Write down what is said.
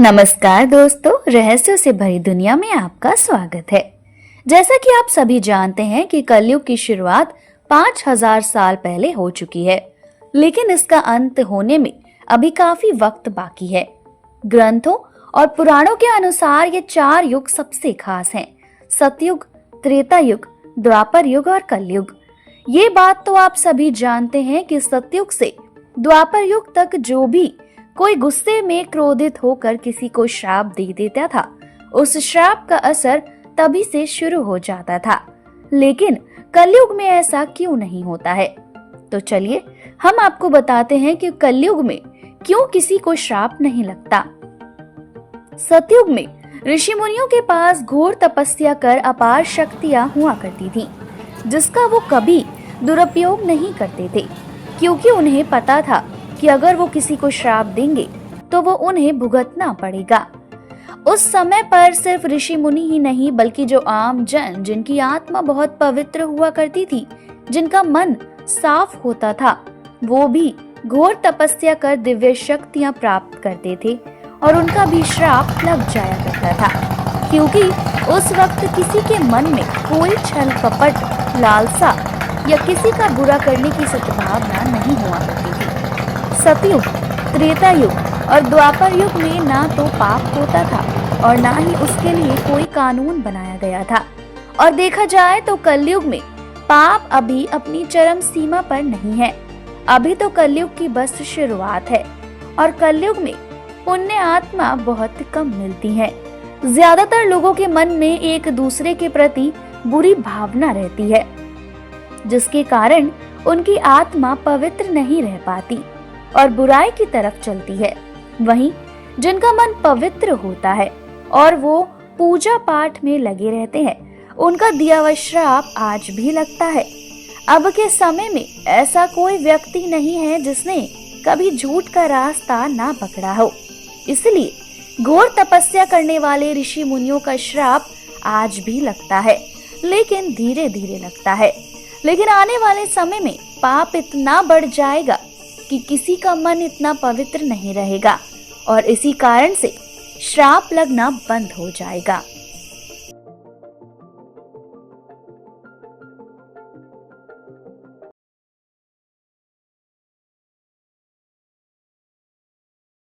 नमस्कार दोस्तों, रहस्यों से भरी दुनिया में आपका स्वागत है। जैसा कि आप सभी जानते हैं कि कलयुग की शुरुआत 5000 साल पहले हो चुकी है, लेकिन इसका अंत होने में अभी काफी वक्त बाकी है। ग्रंथों और पुराणों के अनुसार ये 4 युग सबसे खास हैं: सतयुग, त्रेता युग, द्वापर युग और कलयुग। ये बात तो आप सभी जानते हैं कि सतयुग से द्वापर युग तक जो भी कोई गुस्से में क्रोधित होकर किसी को श्राप दे देता था, उस श्राप का असर तभी से शुरू हो जाता था। लेकिन कलयुग में ऐसा क्यों नहीं होता है? तो चलिए हम आपको बताते हैं कि कलयुग में क्यों किसी को श्राप नहीं लगता। सतयुग में ऋषि मुनियों के पास घोर तपस्या कर अपार शक्तियां हुआ करती थी, जिसका वो कभी दुरुपयोग नहीं करते थे, क्योंकि उन्हें पता था कि अगर वो किसी को श्राप देंगे तो वो उन्हें भुगतना पड़ेगा। उस समय पर सिर्फ ऋषि मुनि ही नहीं, बल्कि जो आम जन, जिनकी आत्मा बहुत पवित्र हुआ करती थी, जिनका मन साफ होता था, वो भी घोर तपस्या कर दिव्य शक्तियां प्राप्त करते थे और उनका भी श्राप लग जाया करता था, क्योंकि उस वक्त किसी के मन में कोई छल कपट, लालसा या किसी का बुरा करने की सद्भावना नहीं हुआ करती थी। सतयुग, त्रेता युग और द्वापर युग में ना तो पाप होता था और ना ही उसके लिए कोई कानून बनाया गया था। और देखा जाए तो कलयुग में पाप अभी अपनी चरम सीमा पर नहीं है। अभी तो कलयुग की बस शुरुआत है और कलयुग में पुण्य आत्मा बहुत कम मिलती है। ज्यादातर लोगों के मन में एक दूसरे के प्रति बुरी भावना रहती है, जिसके कारण उनकी आत्मा पवित्र नहीं रह पाती और बुराई की तरफ चलती है। वहीं जिनका मन पवित्र होता है और वो पूजा पाठ में लगे रहते हैं, उनका दिया हुआ श्राप आज भी लगता है। अब के समय में ऐसा कोई व्यक्ति नहीं है जिसने कभी झूठ का रास्ता ना पकड़ा हो। इसलिए घोर तपस्या करने वाले ऋषि मुनियों का श्राप आज भी लगता है, लेकिन धीरे धीरे लगता है। लेकिन आने वाले समय में पाप इतना बढ़ जाएगा कि किसी का मन इतना पवित्र नहीं रहेगा और इसी कारण से श्राप लगना बंद हो जाएगा।